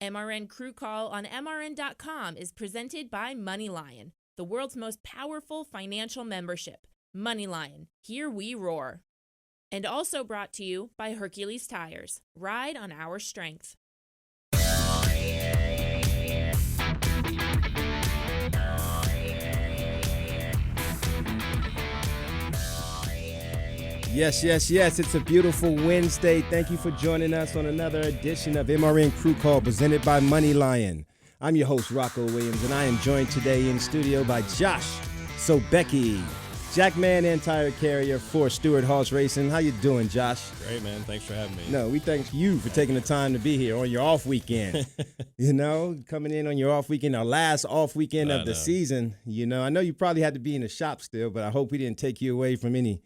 MRN Crew Call on MRN.com is presented by MoneyLion, the world's most powerful financial membership. MoneyLion, here we roar. And also brought to you by Hercules Tires. Ride on our strength. Yes. It's a beautiful Wednesday. Thank you for joining us on another edition of MRN Crew Call presented by MoneyLion. I'm your host, Rocko Williams, and I am joined today in studio by Josh Sobecki, Jackman and tire carrier for Stewart-Haas Racing. How you doing, Josh? Great, man. Thanks for having me. No, we thank you for taking the time to be here on your off weekend. Coming in on your off weekend, our last off weekend of the season. I know you probably had to be in the shop still, but I hope we didn't take you away from any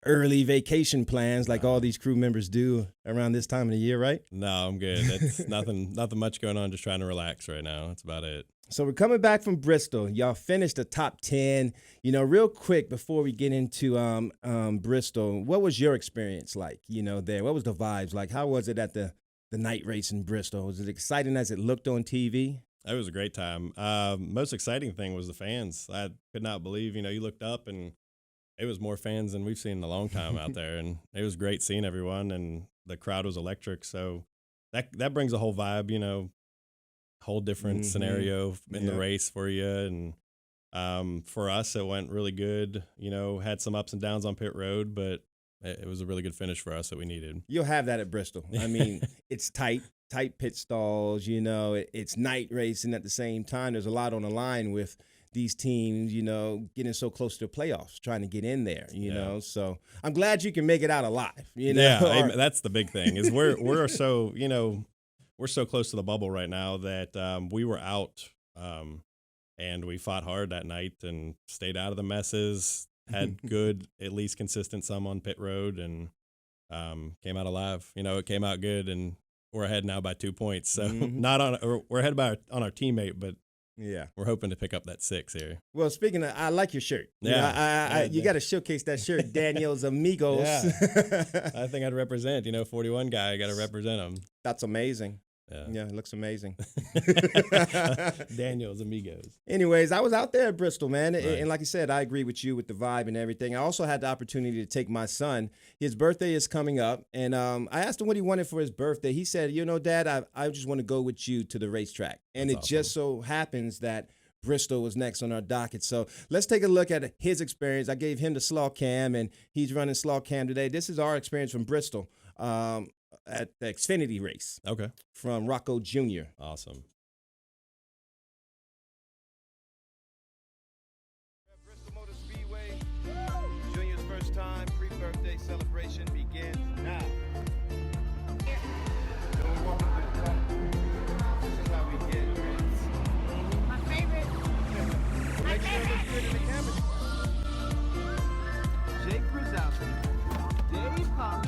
early vacation plans like all these crew members do around this time of the year, right? No, I'm good. It's nothing much going on. Just trying to relax right now. That's about it. So we're coming back from Bristol. Y'all finished the top 10. Real quick before we get into Bristol, what was your experience like, there? What was the vibes like? How was it at the night race in Bristol? Was it exciting as it looked on TV? It was a great time. Most exciting thing was the fans. I could not believe, you looked up and it was more fans than we've seen in a long time out there. And it was great seeing everyone, and the crowd was electric. So that brings a whole vibe, whole different scenario in the race for you. And for us, it went really good. Had some ups and downs on pit road, but it was a really good finish for us that we needed. You'll have that at Bristol. I mean, it's tight pit stalls, it's night racing at the same time. There's a lot on the line with these teams, getting so close to the playoffs, trying to get in there, So I'm glad you can make it out alive, Yeah, that's the big thing is we're so, we're so close to the bubble right now that we were out and we fought hard that night and stayed out of the messes, had good, at least consistent some on pit road, and came out alive. It came out good, and we're ahead now by 2 points. So we're ahead on our teammate, but yeah, we're hoping to pick up that 6 here. Well, speaking of, I like your shirt. Yeah, you got to showcase that shirt, Daniel's Amigos. Yeah. I think I'd represent. 41 guy. I got to represent him. That's amazing. Yeah, it looks amazing. Daniel's Amigos. Anyways, I was out there at Bristol, man. Right. And like I said, I agree with you with the vibe and everything. I also had the opportunity to take my son. His birthday is coming up. And I asked him what he wanted for his birthday. He said, Dad, I just want to go with you to the racetrack. And That's awesome. Just so happens that Bristol was next on our docket. So let's take a look at his experience. I gave him the slaw cam, and he's running slaw cam today. This is our experience from Bristol. At the Xfinity race. Okay. From Rocko Jr. Awesome. At Bristol Motor Speedway, Junior's first time pre-birthday celebration begins now. So we walk up to the top. This is how we get grits. My favorite. Make sure it looks good in the camera. Jake Brzezowski, Dave Collins.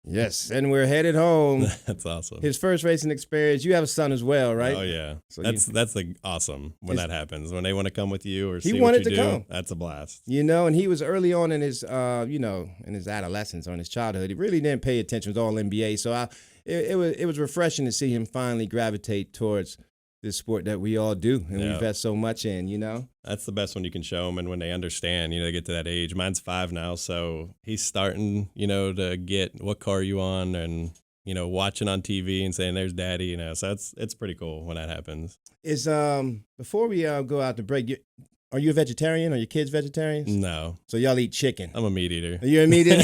Yes, and we're headed home. That's awesome. His first racing experience. You have a son as well, right? Oh yeah, so that's the awesome when that happens. When they want to come with you or he see wanted what you to do. Come. That's a blast. And he was early on in his, in his adolescence or in his childhood. He really didn't pay attention. It was all NBA. So it was refreshing to see him finally gravitate towards this sport that we all do and we invest so much in, you know? That's the best when you can show them and when they understand, they get to that age. Mine's 5 now, so he's starting, to get what car you on and, watching on TV and saying, there's daddy, so it's pretty cool when that happens. Is before we go out to break, are you a vegetarian? Are your kids vegetarians? No. So y'all eat chicken? I'm a meat eater. Are you a meat eater?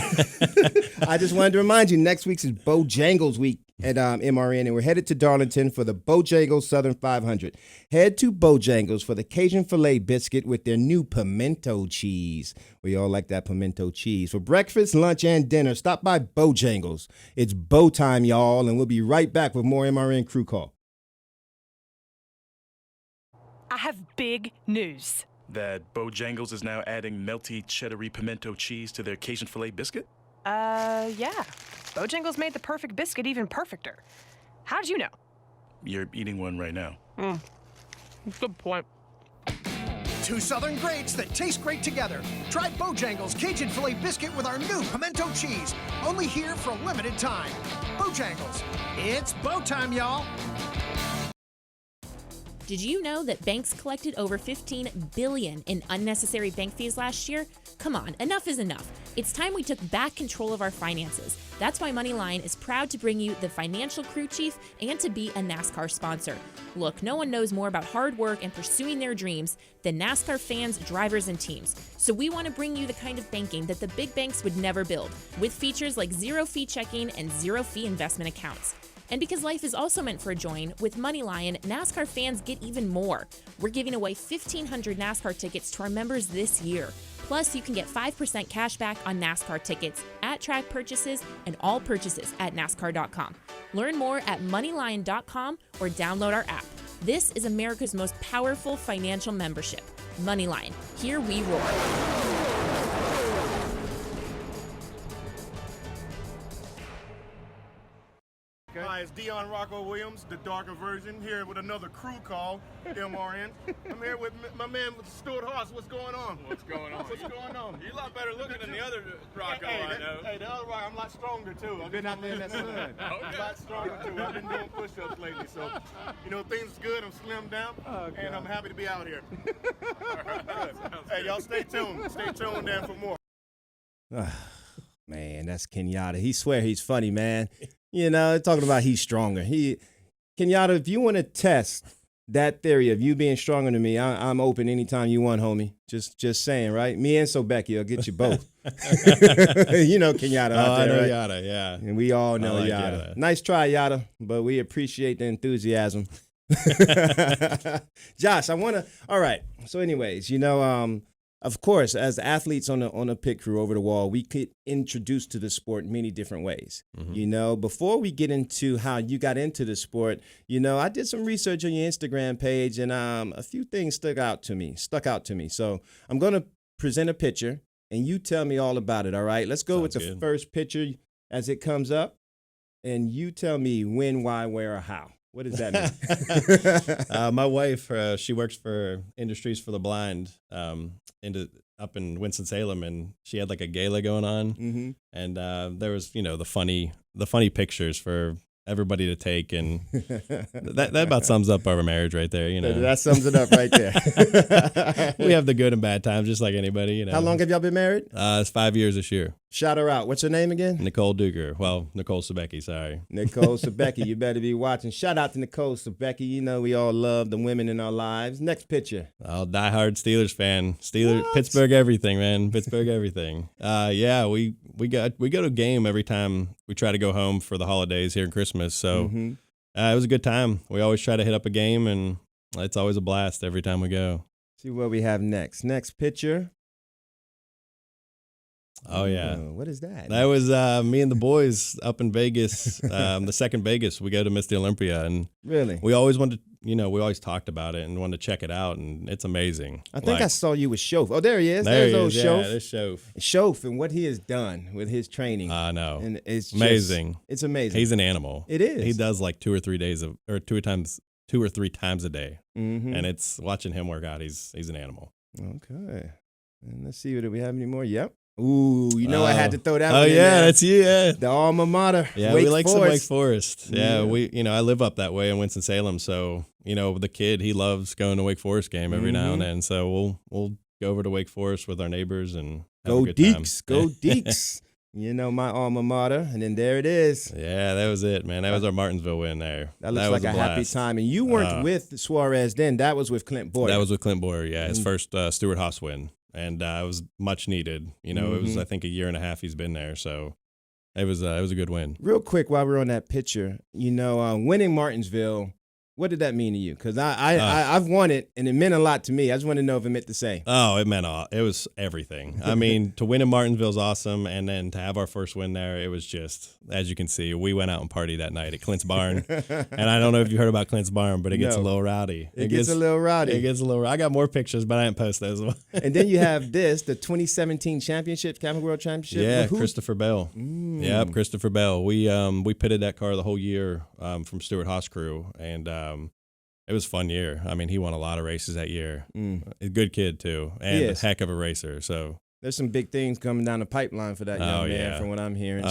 I just wanted to remind you, next week's is Bojangles week at MRN, and we're headed to Darlington for the Bojangles Southern 500. Head to Bojangles for the Cajun filet biscuit with their new pimento cheese. We all like that pimento cheese. For breakfast, lunch, and dinner, stop by Bojangles. It's bow time, y'all, and we'll be right back with more MRN Crew Call. I have big news. That Bojangles is now adding melty cheddary pimento cheese to their Cajun filet biscuit? Yeah. Bojangles made the perfect biscuit even perfecter. How'd you know? You're eating one right now. Good point. 2 Southern greats that taste great together. Try Bojangles Cajun filet biscuit with our new pimento cheese. Only here for a limited time. Bojangles. It's bow time, y'all. Did you know that banks collected over $15 billion in unnecessary bank fees last year? Come on, enough is enough. It's time we took back control of our finances. That's why MoneyLion is proud to bring you the Financial Crew Chief and to be a NASCAR sponsor. Look, no one knows more about hard work and pursuing their dreams than NASCAR fans, drivers, and teams. So we want to bring you the kind of banking that the big banks would never build, with features like zero-fee checking and zero-fee investment accounts. And because life is also meant for a join, with MoneyLion, NASCAR fans get even more. We're giving away 1,500 NASCAR tickets to our members this year. Plus, you can get 5% cash back on NASCAR tickets, at-track purchases, and all purchases at NASCAR.com. Learn more at MoneyLion.com or download our app. This is America's most powerful financial membership. MoneyLion. Here we roar. Hi, it's Rocko Williams, the darker version, here with another crew call, MRN. I'm here with my man with Stewart-Haas. What's going on? What's going on? What's going on? You're a lot better looking than the other Rocko I know. Hey, the other Rocko, I'm a lot stronger too. I've been out there in that sun. Okay. I'm a lot stronger too. I've been doing push-ups lately, so things are good. I'm slimmed down, and I'm happy to be out here. Hey, y'all stay tuned. Stay tuned then for more. Man, that's Kenyatta. He swear he's funny, man. Talking about he's stronger. Kenyatta, if you want to test that theory of you being stronger than me, I'm open anytime you want, homie. Just saying, right? Me and Sobecki will get you both. Kenyatta out there, I know right? Yada, yeah. And we all know like Yada. Yada. Nice try, Yada, but we appreciate the enthusiasm. Josh, all right. So anyways, of course, as athletes on a pit crew over the wall, we get introduced to the sport in many different ways. Mm-hmm. Before we get into how you got into the sport, I did some research on your Instagram page, and a few things stuck out to me. So I'm going to present a picture, and you tell me all about it, all right? Let's go with the first picture as it comes up, and you tell me when, why, where, or how. What does that mean? My wife, she works for Industries for the Blind up in Winston-Salem, and she had like a gala going on, mm-hmm. and there was, the funny pictures for everybody to take, and that about sums up our marriage right there. That sums it up right there. We have the good and bad times, just like anybody. How long have y'all been married? It's 5 years this year. Shout her out. What's her name again? Nicole Duger. Well, Nicole Sobecki, sorry. Nicole Sobecki, you better be watching. Shout out to Nicole Sobecki. We all love the women in our lives. Next picture. Oh, diehard Steelers fan. Pittsburgh everything, man. Pittsburgh everything. Yeah, we go to a game every time we try to go home for the holidays here in Christmas. So mm-hmm. It was a good time. We always try to hit up a game, and it's always a blast every time we go. See what we have next. Next picture. Oh, yeah. What is that? That was me and the boys up in Vegas, the second Vegas. We go to Miss the Olympia, and really, we always wanted to, we always talked about it and wanted to check it out, and it's amazing. I think I saw you with Shof. Oh, there he is. There's old Shof. Shof. Yeah, there's Shof. Shof and what he has done with his training. I know. And it's amazing. It's amazing. He's an animal. It is. He does like 2 or 3 times a day, mm-hmm. and it's watching him work out. He's an animal. Okay. And let's see, do we have any more? Yep. Ooh, you know I had to throw that Oh, one in yeah, there. that's you, yeah. The alma mater. Yeah, Wake we like Forest. some Wake Forest. Yeah, I live up that way in Winston-Salem, so, the kid, he loves going to Wake Forest game every now and then, so we'll go over to Wake Forest with our neighbors and have Go a good time. Deeks, go Deeks. My alma mater, and then there it is. Yeah, that was it, man. That was our Martinsville win there. That looks like a happy blast. time. And you weren't with Suarez then. That was with Clint Boyer. That was with Clint Boyer, yeah. His first Stewart-Haas win. And it was much needed. It was, I think, a year and a half he's been there. So it was a good win. Real quick, while we're on that picture, winning Martinsville, what did that mean to you? Because I've won it, and it meant a lot to me. I just want to know if it meant the same. Oh, it meant it was everything. I mean, to win in Martinsville is awesome, and then to have our first win there, it was just, as you can see, we went out and partied that night at Clint's Barn. And I don't know if you heard about Clint's Barn, but it gets a little rowdy. It gets a little rowdy. It gets a little. I got more pictures, but I didn't post those. And then you have the 2017 championship, Camping World Championship. Yeah, Christopher Bell. Yep, Christopher Bell. We pitted that car the whole year from Stewart-Haas Crew, and it was a fun year. I mean, he won a lot of races that year. A good kid, too, and a heck of a racer. So there's some big things coming down the pipeline for that young man from what I'm hearing.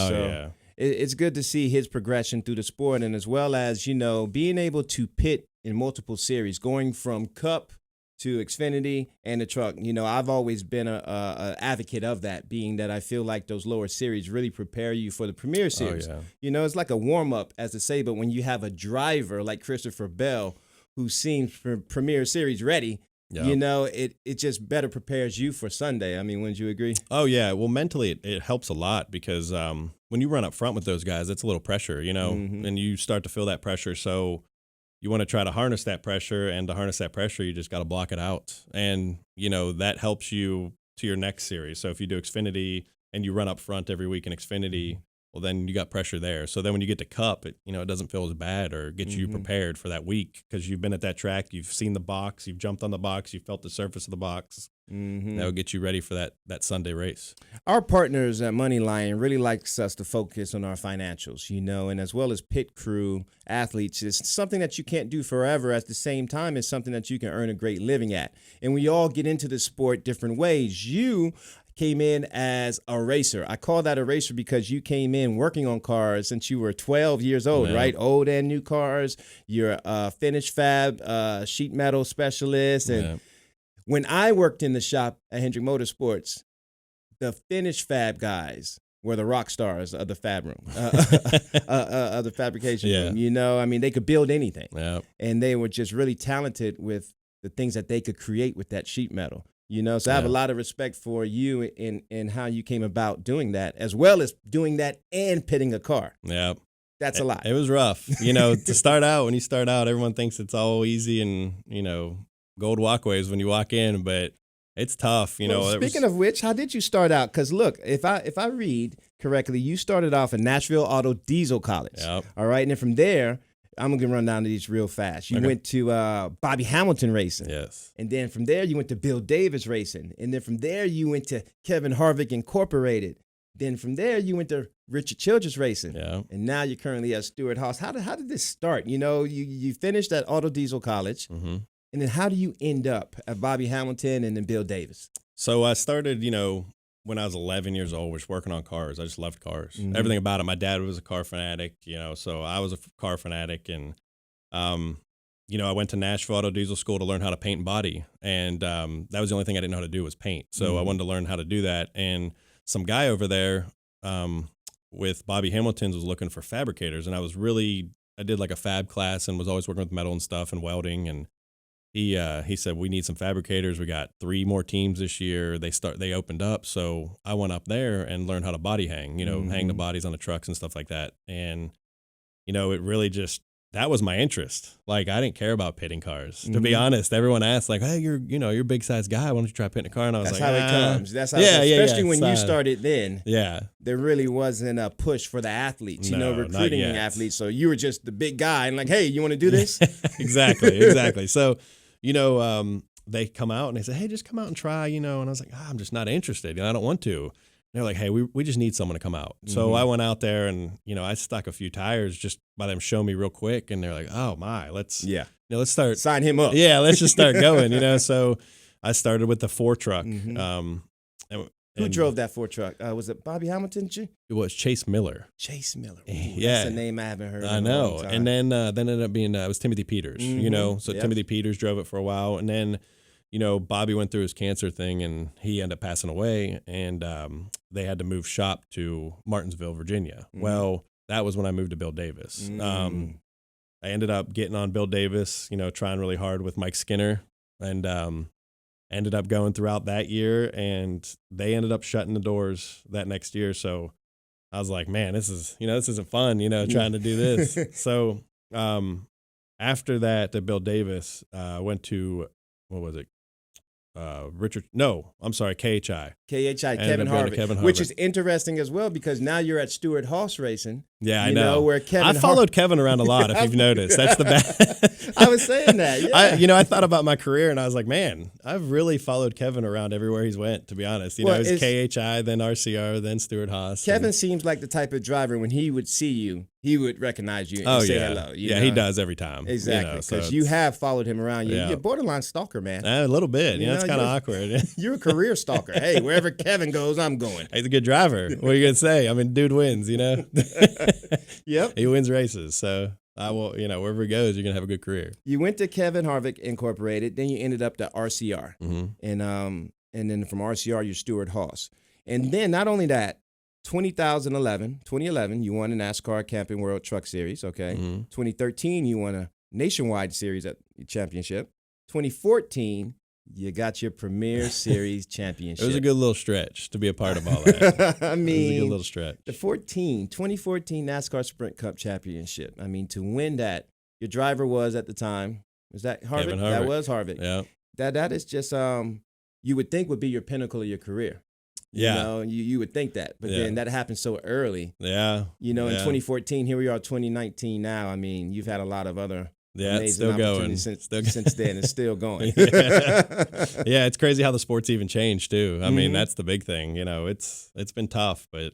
It's good to see his progression through the sport, and as well as, being able to pit in multiple series, going from Cup to Xfinity and the truck. I've always been a advocate of that, being that I feel like those lower series really prepare you for the Premier Series. It's like a warm-up, as to say, but when you have a driver like Christopher Bell, who seems for Premier Series ready, it just better prepares you for Sunday. I mean, wouldn't you agree? Oh, yeah. Well, mentally, it helps a lot because when you run up front with those guys, it's a little pressure, and you start to feel that pressure. So you want to try to harness that pressure, and to harness that pressure, you just got to block it out. And, that helps you to your next series. So if you do Xfinity and you run up front every week in Xfinity, well, then you got pressure there. So then when you get to Cup, it doesn't feel as bad or gets you prepared for that week because you've been at that track, you've seen the box, you've jumped on the box, you've felt the surface of the box. That'll get you ready for that Sunday race. Our partners at MoneyLion really likes us to focus on our financials, and as well as pit crew athletes, it's something that you can't do forever. At the same time, it's something that you can earn a great living at. And we all get into the sport different ways. You came in as a racer. I call that a racer because you came in working on cars since you were 12 years old, right? Old and new cars. You're a finish fab sheet metal specialist. And when I worked in the shop at Hendrick Motorsports, the finish fab guys were the rock stars of the fab room, of the fabrication room. I mean, they could build anything. And they were just really talented with the things that they could create with that sheet metal. So I have a lot of respect for you in how you came about doing that, as well as doing that and pitting a car. Yeah. That's a lot. It was rough. To start out, when you start out, everyone thinks it's all easy and, gold walkways when you walk in, but it's tough. Speaking of which, how did you start out? Because look, if I read correctly, you started off at Nashville Auto Diesel College. Yep. All right. And then from there, I'm going to run down to these real fast. You went to Bobby Hamilton Racing. Yes. And then from there, you went to Bill Davis Racing. And then from there, you went to Kevin Harvick Incorporated. Then from there, you went to Richard Childress Racing. Yeah. And now you're currently at Stewart-Haas. How did this start? You finished at Auto Diesel College. And then how do you end up at Bobby Hamilton and then Bill Davis? So I started, when I was 11 years old, was working on cars. I just loved cars. Everything about it. My dad was a car fanatic, so I was a car fanatic. And, I went to Nashville Auto Diesel School to learn how to paint and body. And that was the only thing I didn't know how to do was paint. So I wanted to learn how to do that. And some guy over there with Bobby Hamilton's was looking for fabricators. And I did like a fab class and was always working with metal and stuff and welding. And he said, we need some fabricators. We got 3 more teams this year. They opened up. So I went up there and learned how to body hang, hang the bodies on the trucks and stuff like that. And, it really that was my interest. Like, I didn't care about pitting cars. To be honest, everyone asked, like, hey, you're a big size guy. Why don't you try pitting a car? And I was That's like, how it comes. That's how especially when you started then. Yeah. There really wasn't a push for the athletes, recruiting athletes. So you were just the big guy and like, hey, you want to do this? Exactly. So, they come out and they say, hey, just come out and try, and I was like, I'm just not interested. I don't want to. They're like, hey, we just need someone to come out. So I went out there and, I stuck a few tires just by them showing me real quick. And they're like, oh my, let's start. Sign him up. Yeah, let's just start going, So I started with the 4 truck. And Who drove that Ford truck? Was it Bobby Hamilton? It was Chase Miller. Chase Miller. Ooh, Yeah. That's a name I haven't heard. I know. And then ended up being, it was Timothy Peters, you know? So Timothy Peters drove it for a while. And then, you know, Bobby went through his cancer thing and he ended up passing away. And they had to move shop to Martinsville, Virginia. Well, that was when I moved to Bill Davis. I ended up getting on Bill Davis, you know, trying really hard with Mike Skinner. And ended up going throughout that year, and they ended up shutting the doors that next year. So I was like, man, this isn't fun, you know, trying to do this. So after that, Bill Davis went to, what was it? KHI. Kevin Harvick, which is interesting as well because now you're at Stewart-Haas Racing. Yeah, I know. Where I followed Kevin around a lot, if you've noticed. That's the best. I was saying that. Yeah. I thought about my career and I was like, man, I've really followed Kevin around everywhere he's went, to be honest. You know, it was KHI, then RCR, then Stewart-Haas. Kevin seems like the type of driver when he would see you, he would recognize you and say hello. You know? He does every time. Exactly, because you have followed him around. You're a borderline stalker, man. A little bit. You know, it's kind of awkward. You're a career stalker. Hey, wherever Kevin goes, I'm going. He's a good driver. What are you going to say? I mean, dude wins, you know? Yep. He wins races. So, I will, you know, wherever he goes, you're going to have a good career. You went to Kevin Harvick Incorporated. Then you ended up to RCR. And then from RCR, you're Stewart-Haas. And then not only that, 2011, you won the NASCAR Camping World Truck Series, okay? 2013, you won a nationwide series at the championship. 2014, you got your Premier Series championship. It was a good little stretch to be a part of all that. I mean, it was a good little stretch. The 2014 NASCAR Sprint Cup Championship. I mean, to win that, your driver was at the time, was that Harvick? Kevin Harvick. That was Harvick. Yeah. That is just, you would think would be your pinnacle of your career. Yeah. You know, you would think that. But then that happened so early. Yeah. You know, in 2014, here we are, 2019 now. I mean, you've had a lot of other it's still going. Since then. It's still going. Yeah, it's crazy how the sport's even changed, too. I mean, that's the big thing. You know, it's been tough, but,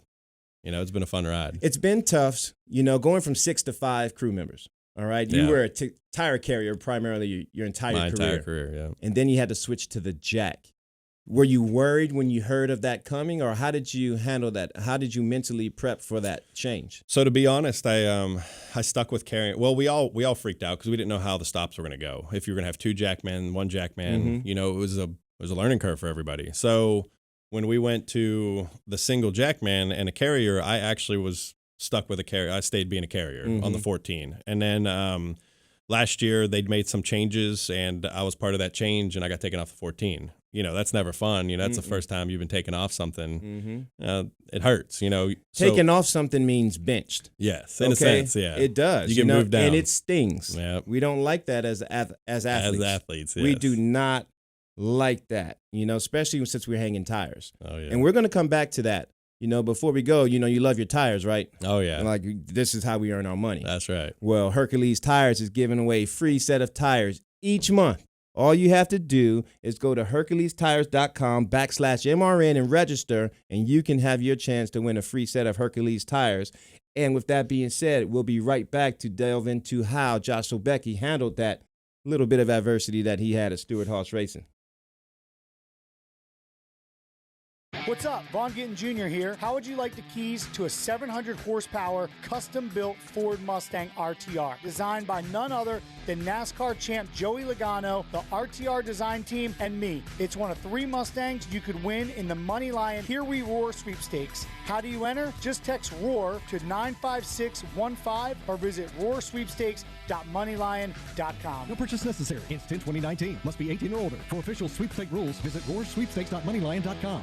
you know, it's been a fun ride. It's been tough, you know, going from 6 to 5 crew members. All right. You were a tire carrier primarily your entire career. Yeah. And then you had to switch to the jack. Were you worried when you heard of that coming, or how did you handle that? How did you mentally prep for that change? So to be honest, I stuck with carrying. Well, we all freaked out because we didn't know how the stops were going to go. If you were going to have 2 jackmen, 1 jackman, you know, it was a learning curve for everybody. So when we went to the single jackman and a carrier, I actually was stuck with a carrier. I stayed being a carrier on the 14, and then last year they'd made some changes, and I was part of that change, and I got taken off the 14. You know, that's never fun. You know, that's the first time you've been taken off something. It hurts, you know. Taking off something means benched. Yes, in a sense, yeah. It does. You get moved down. And it stings. Yep. We don't like that as athletes. As athletes, yes. We do not like that, you know, especially since we're hanging tires. Oh, yeah. And we're going to come back to that. You know, before we go, you know, you love your tires, right? Oh, yeah. And like, this is how we earn our money. That's right. Well, Hercules Tires is giving away a free set of tires each month. All you have to do is go to HerculesTires.com/MRN and register, and you can have your chance to win a free set of Hercules tires. And with that being said, we'll be right back to delve into how Josh Sobecki handled that little bit of adversity that he had at Stewart-Haas Racing. What's up? Vaughn Gittin Jr. here. How would you like the keys to a 700 horsepower custom-built Ford Mustang RTR designed by none other than NASCAR champ Joey Logano, the RTR design team, and me? It's one of 3 Mustangs you could win in the MoneyLion Here We Roar sweepstakes. How do you enter? Just text ROAR to 95615 or visit roarsweepstakes.moneylion.com. No purchase necessary. Instant 2019. Must be 18 or older. For official sweepstake rules, visit roarsweepstakes.moneylion.com.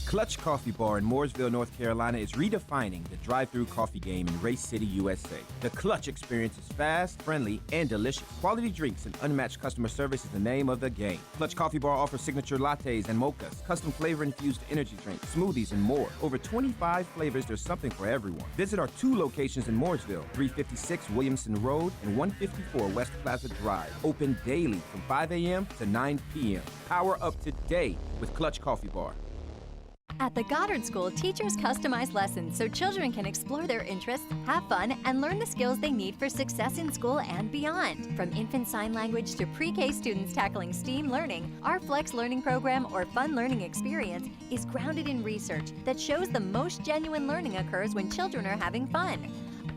Clutch Coffee Bar in Mooresville, North Carolina is redefining the drive-thru coffee game in Race City, USA. The Clutch experience is fast, friendly, and delicious. Quality drinks and unmatched customer service is the name of the game. Clutch Coffee Bar offers signature lattes and mochas, custom flavor-infused energy drinks, smoothies, and more. Over 25 flavors, there's something for everyone. Visit our 2 locations in Mooresville, 356 Williamson Road and 154 West Plaza Drive. Open daily from 5 a.m. to 9 p.m. Power up today with Clutch Coffee Bar. At the Goddard School, teachers customize lessons so children can explore their interests, have fun, and learn the skills they need for success in school and beyond. From infant sign language to pre-K students tackling STEAM learning, our Flex Learning Program or Fun Learning Experience is grounded in research that shows the most genuine learning occurs when children are having fun.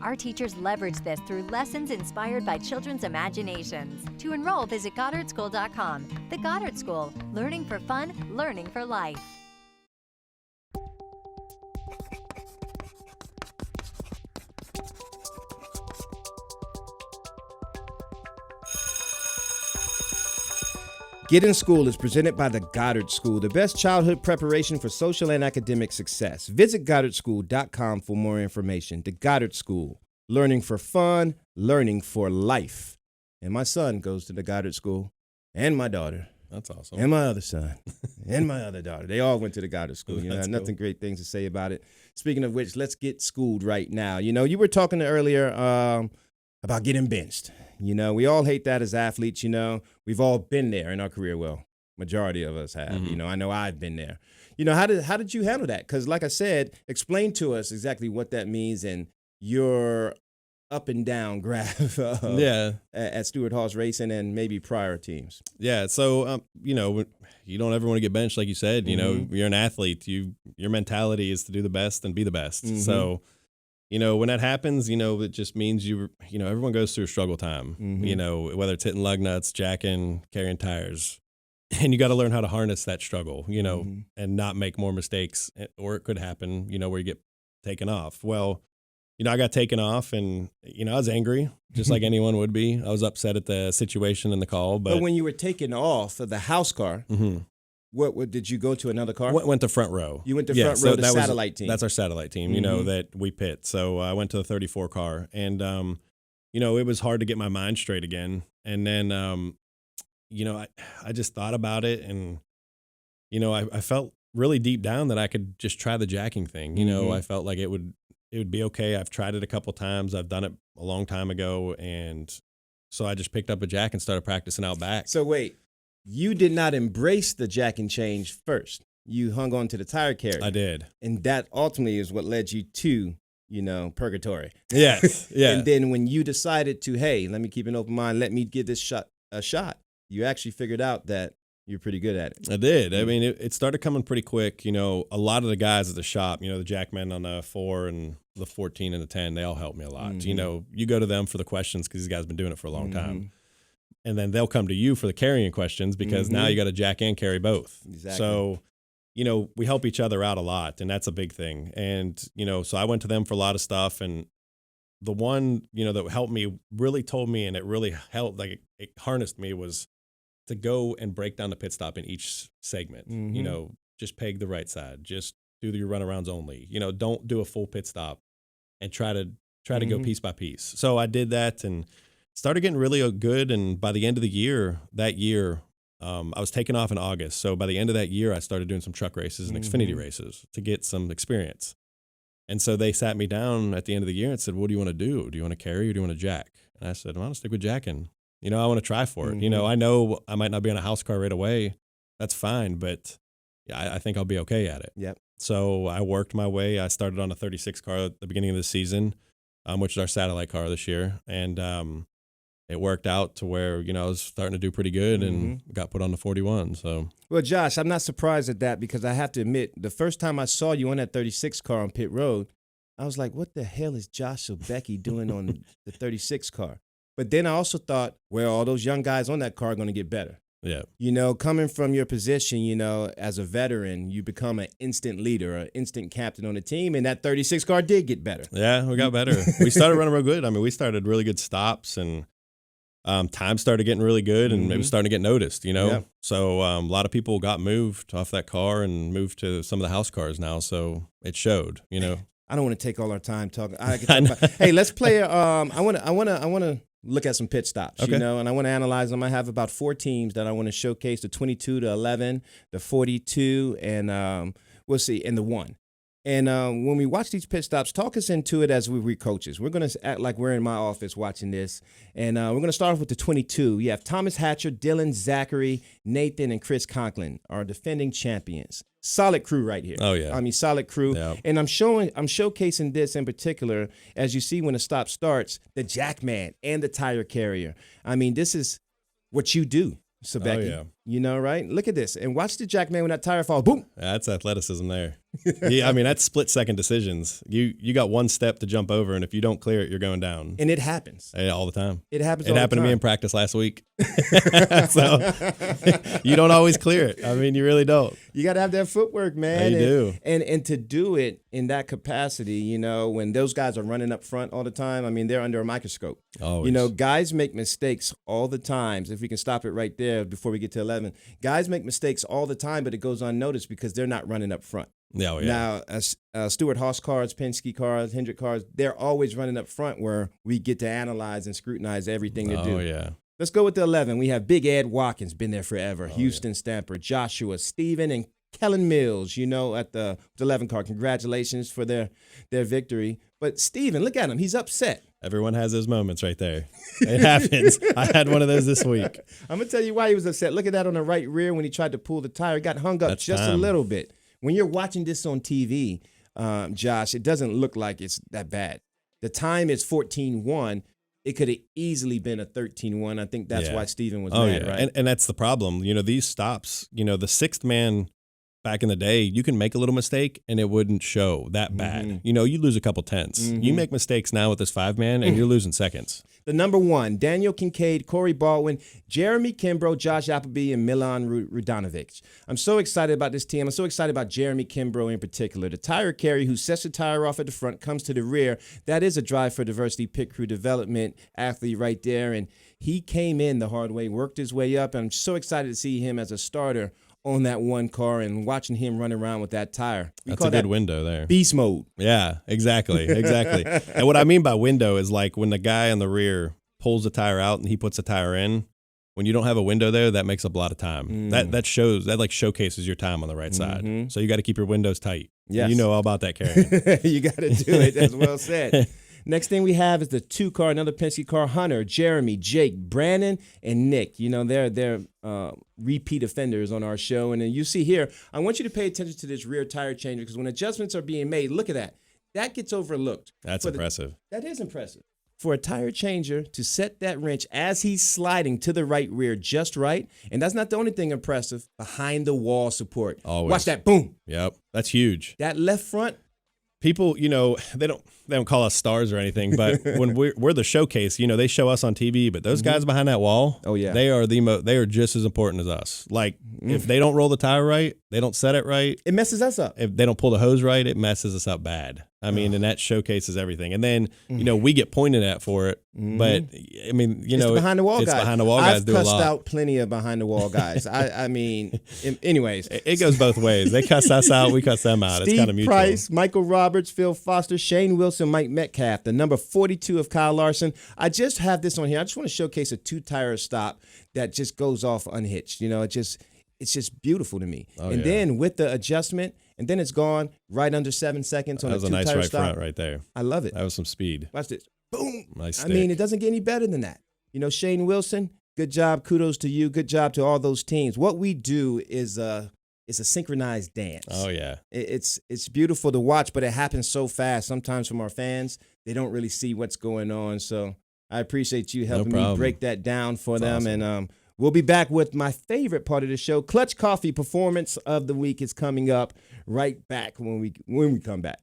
Our teachers leverage this through lessons inspired by children's imaginations. To enroll, visit GoddardSchool.com. The Goddard School, learning for fun, learning for life. Get in School is presented by the Goddard School, the best childhood preparation for social and academic success. Visit GoddardSchool.com for more information. The Goddard School, learning for fun, learning for life. And my son goes to the Goddard School, and my daughter. That's awesome. And my other son, and my other daughter. They all went to the Goddard School. You know, That's nothing cool. great things to say about it. Speaking of which, let's get schooled right now. You know, you were talking earlier about getting benched. You know, we all hate that as athletes. You know, we've all been there in our career. Well, majority of us have. Mm-hmm. You know, I know I've been there. You know, how did you handle that? Because like I said, explain to us exactly what that means and your up and down graph at Stewart-Haas Racing and maybe prior teams. Yeah, so you know, you don't ever want to get benched, like you said. You know, you're an athlete. Your mentality is to do the best and be the best. So, you know, when that happens, you know, it just means everyone goes through a struggle time. You know, whether it's hitting lug nuts, jacking, carrying tires, and you got to learn how to harness that struggle. You know, and not make more mistakes, or it could happen. You know, where you get taken off. Well, you know, I got taken off, and you know, I was angry, just like anyone would be. I was upset at the situation and the call. But when you were taken off of the house car, what did you go to another car? Went to front row. You went to front row, the satellite team. That's our satellite team, you know, that we pit. So I went to the 34 car, and, you know, it was hard to get my mind straight again. And then, you know, I just thought about it, and, you know, I felt really deep down that I could just try the jacking thing. You know, I felt like it would be okay. I've tried it a couple times. I've done it a long time ago. And so I just picked up a jack and started practicing out back. So wait. You did not embrace the jack and change first. You hung on to the tire carrier. I did. And that ultimately is what led you to, you know, purgatory. Yes. Yeah. And then when you decided to, hey, let me keep an open mind, let me give this a shot, you actually figured out that you're pretty good at it. I did. I mean, it started coming pretty quick. You know, a lot of the guys at the shop, you know, the jackmen on the 4 and the 14 and the 10, they all helped me a lot. You know, you go to them for the questions because these guys have been doing it for a long time. And then they'll come to you for the carrying questions because now you got to jack and carry both. Exactly. So, you know, we help each other out a lot, and that's a big thing. And, you know, so I went to them for a lot of stuff. And the one, you know, that helped me, really told me, and it really helped, like it harnessed me, was to go and break down the pit stop in each segment. You know, just peg the right side, just do your runarounds only. You know, don't do a full pit stop, and try to go piece by piece. So I did that and started getting really good. And by the end of the year, I was taken off in August. So by the end of that year, I started doing some truck races and Xfinity races to get some experience. And so they sat me down at the end of the year and said, what do you want to do? Do you want to carry or do you want to jack? And I said, I want to stick with jacking. You know, I want to try for it. You know I might not be on a house car right away. That's fine. But I think I'll be okay at it. Yep. So I worked my way. I started on a 36 car at the beginning of the season, which is our satellite car this year. And it worked out to where, you know, I was starting to do pretty good and got put on the 41. So, well, Josh, I'm not surprised at that because I have to admit, the first time I saw you on that 36 car on pit road, I was like, what the hell is Josh Sobecki doing on the 36 car? But then I also thought, well, all those young guys on that car are going to get better. Yeah. You know, coming from your position, you know, as a veteran, you become an instant leader, an instant captain on the team, and that 36 car did get better. Yeah, we got better. We started running real good. I mean, we started really good stops, and time started getting really good, and it was starting to get noticed, you know? Yep. So a lot of people got moved off that car and moved to some of the house cars now, so it showed, you know? I don't want to take all our time talking. Hey, let's play. I want to look at some pit stops, you know, and I want to analyze them. I have about 4 teams that I want to showcase: the 22, the 11, the 42, and we'll see, and the 1. And when we watch these pit stops, talk us into it as we coaches. We're going to act like we're in my office watching this. And we're going to start off with the 22. You have Thomas Hatcher, Dylan, Zachary, Nathan, and Chris Conklin, our defending champions. Solid crew right here. Oh, yeah. I mean, solid crew. Yeah. And I'm showcasing this in particular, as you see when the stop starts, the jackman and the tire carrier. I mean, this is what you do, Sobecki. Oh, yeah. You know, right? Look at this. And watch the jackman when that tire falls. Boom. That's athleticism there. Yeah, I mean, that's split-second decisions. You got one step to jump over, and if you don't clear it, you're going down. And it happens. Yeah, all the time. It happens It all the happened to time. me in practice last week. So you don't always clear it. I mean, you really don't. You got to have that footwork, man. Yeah, you do. And to do it in that capacity, you know, when those guys are running up front all the time, I mean, they're under a microscope. Always. You know, guys make mistakes all the time. If we can stop it right there before we get to 11. Guys make mistakes all the time, but it goes unnoticed because they're not running up front. Oh, yeah. Now, Stewart-Haas cars, Penske cars, Hendrick cars, they're always running up front where we get to analyze and scrutinize everything they do. Oh, yeah. Let's go with the 11. We have Big Ed Watkins, been there forever. Oh, Houston Stamper, Joshua, Steven, and Kellen Mills, you know, at the 11 car. Congratulations for their victory. But Steven, look at him. He's upset. Everyone has those moments right there. It happens. I had one of those this week. I'm going to tell you why he was upset. Look at that on the right rear when he tried to pull the tire. It got hung up That's just a time. little bit. When you're watching this on TV, Josh, it doesn't look like it's that bad. The time is 14-1. It could have easily been a 13-1. I think that's why Steven was mad, right? And that's the problem. You know, these stops, you know, the sixth man back in the day, you can make a little mistake and it wouldn't show that bad. You know, you lose a couple tenths. You make mistakes now with this 5-man and you're losing seconds. The number 1, Daniel Kincaid, Corey Baldwin, Jeremy Kimbrough, Josh Appleby, and Milan Rudanovic. I'm so excited about this team. I'm so excited about Jeremy Kimbrough in particular. The tire carrier who sets the tire off at the front, comes to the rear. That is a Drive for Diversity pit crew development athlete right there. And he came in the hard way, worked his way up. And I'm so excited to see him as a starter on that one car and watching him run around with that tire. That's a good window there. Beast mode. Yeah, exactly. And what I mean by window is like when the guy on the rear pulls the tire out and he puts the tire in, when you don't have a window there, that makes up a lot of time. That showcases your time on the right side. So you got to keep your windows tight. Yes. You know all about that, Karen. You got to do it. That's well said. Next thing we have is the 2 car, another Penske car, Hunter, Jeremy, Jake, Brandon, and Nick. You know, they're repeat offenders on our show. And then you see here, I want you to pay attention to this rear tire changer because when adjustments are being made, look at that. That gets overlooked. That's impressive. That is impressive. For a tire changer to set that wrench as he's sliding to the right rear just right, and that's not the only thing impressive, behind the wall support. Always. Watch that, boom. Yep, that's huge. That left front. People, you know, they don't call us stars or anything, but when we're the showcase, you know, they show us on TV, but those guys behind that wall, they are just as important as us. Like if they don't roll the tire right, they don't set it right, it messes us up. If they don't pull the hose right, it messes us up bad. I mean, and that showcases everything. And then, you know, we get pointed at for it, but I mean, you know, it's behind the wall guys. Behind the wall guys do a lot. I've cussed out plenty of behind the wall guys. I mean, anyways. It goes both ways. They cuss us out, we cuss them out. It's kind of mutual. Steve Price, Michael Roberts, Phil Foster, Shane Wilson, Mike Metcalf, the number 42 of Kyle Larson. I just have this on here. I just want to showcase a 2-tire stop that just goes off unhitched. You know, it's just beautiful to me. Then with the adjustment, and then it's gone right under 7 seconds on a 2-tire stop. That was a nice right front right there. I love it. That was some speed. Watch this. Boom. Nice stick. I mean, it doesn't get any better than that. You know, Shane Wilson, good job. Kudos to you. Good job to all those teams. What we do is a synchronized dance. Oh, yeah. It's beautiful to watch, but it happens so fast. Sometimes from our fans, they don't really see what's going on. So I appreciate you helping me break that down for them. Awesome. And we'll be back with my favorite part of the show. Clutch Coffee Performance of the Week is coming up right back when we come back.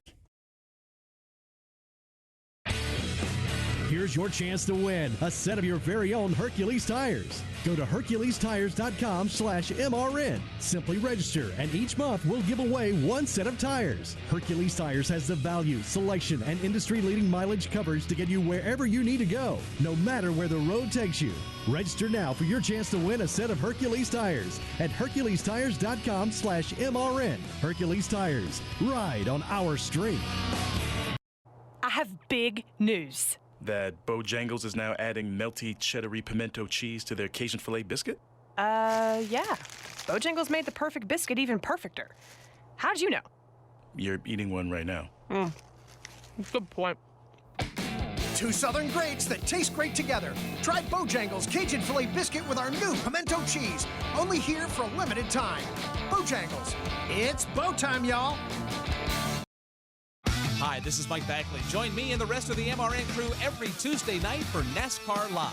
Here's your chance to win a set of your very own Hercules tires. Go to HerculesTires.com/MRN. Simply register, and each month we'll give away 1 set of tires. Hercules Tires has the value, selection, and industry-leading mileage coverage to get you wherever you need to go, no matter where the road takes you. Register now for your chance to win a set of Hercules tires at HerculesTires.com/MRN. Hercules Tires. Ride on our street. I have big news. That Bojangles is now adding melty cheddary pimento cheese to their Cajun filet biscuit? Yeah. Bojangles made the perfect biscuit even perfecter. How'd you know? you're eating one right now. Good point. Two Southern greats that taste great together. Try Bojangles Cajun Filet Biscuit with our new pimento cheese. Only here for a limited time. Bojangles. It's bow time, y'all. Hi, this is Mike Backley. Join me and the rest of the MRN crew every Tuesday night for NASCAR Live.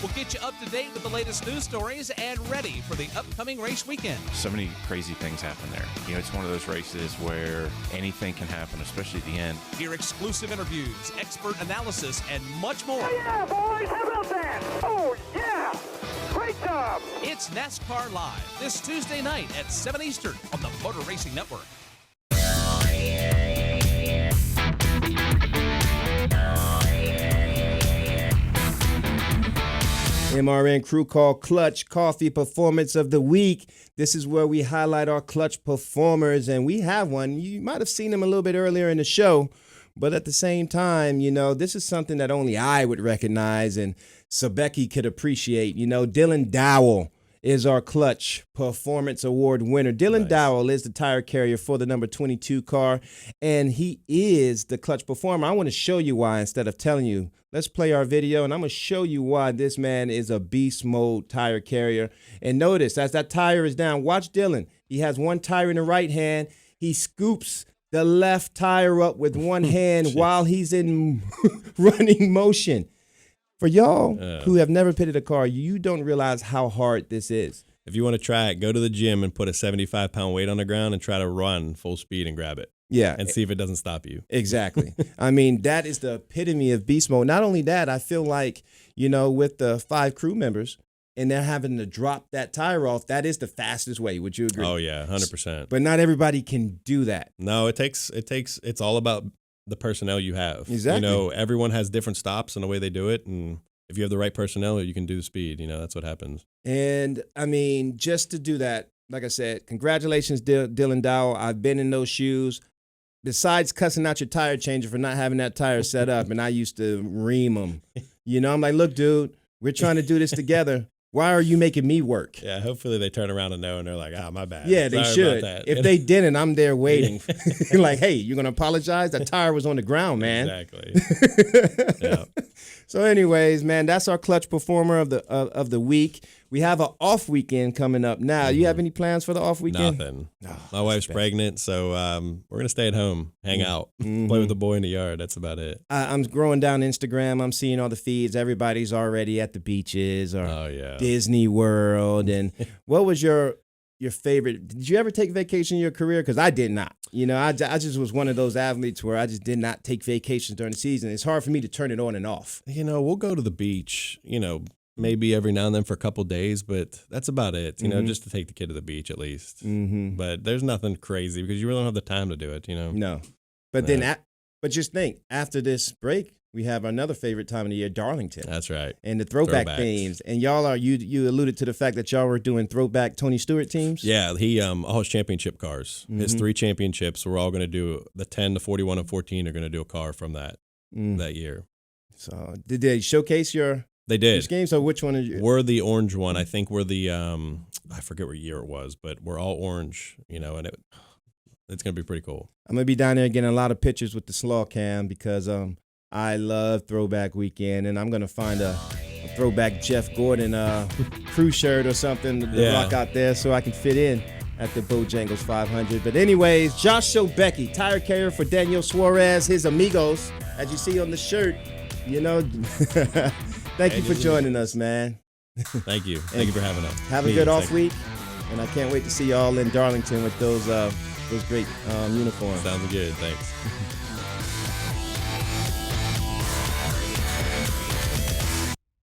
We'll get you up to date with the latest news stories and ready for the upcoming race weekend. So many crazy things happen there. You know, it's one of those races where anything can happen, especially at the end. Hear exclusive interviews, expert analysis, and much more. Yeah, boys, how about that? Oh, yeah! Great job! It's NASCAR Live this Tuesday night at 7 Eastern on the Motor Racing Network. MRN Crew Call Clutch Coffee Performance of the Week. This is where we highlight our clutch performers, and we have one. You might have seen him a little bit earlier in the show, but at the same time, you know, this is something that only I would recognize and Sobecki could appreciate. You know, Dylan Dowell is our Clutch Performance Award winner. Dylan Dowell is the tire carrier for the number 22 car, and he is the clutch performer. I want to show you why instead of telling you. Let's play our video, and I'm going to show you why this man is a beast mode tire carrier. And notice, as that tire is down, watch Dylan. He has one tire in the right hand. He scoops the left tire up with one hand while he's in running motion. For y'all who have never pitted a car, you don't realize how hard this is. If you want to try it, go to the gym and put a 75-pound weight on the ground and try to run full speed and grab it. Yeah. And see if it doesn't stop you. Exactly. I mean, that is the epitome of beast mode. Not only that, I feel like, you know, with the 5 crew members and they're having to drop that tire off, that is the fastest way. Would you agree? Oh, yeah, 100%. But not everybody can do that. No, it's all about the personnel you have. Exactly. You know, everyone has different stops and the way they do it. And if you have the right personnel, you can do the speed. You know, that's what happens. And, I mean, just to do that, like I said, congratulations, Dylan Dowell. I've been in those shoes. Besides cussing out your tire changer for not having that tire set up, and I used to ream them. You know, I'm like, look, dude, we're trying to do this together. Why are you making me work? Yeah, hopefully they turn around and know, and they're like, my bad. Yeah, they Sorry should. about that. If they didn't, I'm there waiting. Like, hey, you're going to apologize? That tire was on the ground, man. Exactly. Yeah. So anyways, man, that's our clutch performer of the week. We have an off weekend coming up now. You have any plans for the off weekend? Nothing. My wife's pregnant, so we're going to stay at home, hang out, play with the boy in the yard. That's about it. I'm scrolling down Instagram. I'm seeing all the feeds. Everybody's already at the beaches or Disney World. And what was your favorite? Did you ever take vacation in your career? Because I did not. You know, I just was one of those athletes where I just did not take vacations during the season. It's hard for me to turn it on and off. You know, we'll go to the beach, you know, maybe every now and then for a couple days, but that's about it, you know, just to take the kid to the beach at least. But there's nothing crazy because you really don't have the time to do it, you know. No. But then, but just think, after this break, we have another favorite time of the year, Darlington. That's right. And the throwback themes. And y'all are, you alluded to the fact that y'all were doing throwback Tony Stewart teams? Yeah, he all his championship cars. His 3 championships, we're all going to do the 10, the 41, and 14 are going to do a car from that year. So did they showcase your They did. Game? So which one are you? We're the orange one. I think we're the I forget what year it was, but we're all orange, you know, and it's going to be pretty cool. I'm going to be down there getting a lot of pictures with the slaw cam because I love throwback weekend, and I'm going to find a throwback Jeff Gordon crew shirt or something to rock out there so I can fit in at the Bojangles 500. But anyways, Josh Sobecki, tire carrier for Daniel Suarez, his amigos, as you see on the shirt, you know. Thank you for joining us, man. Thank you. Thank you for having us. Have a good off week, and I can't wait to see y'all in Darlington with those great uniforms. Sounds good. Thanks.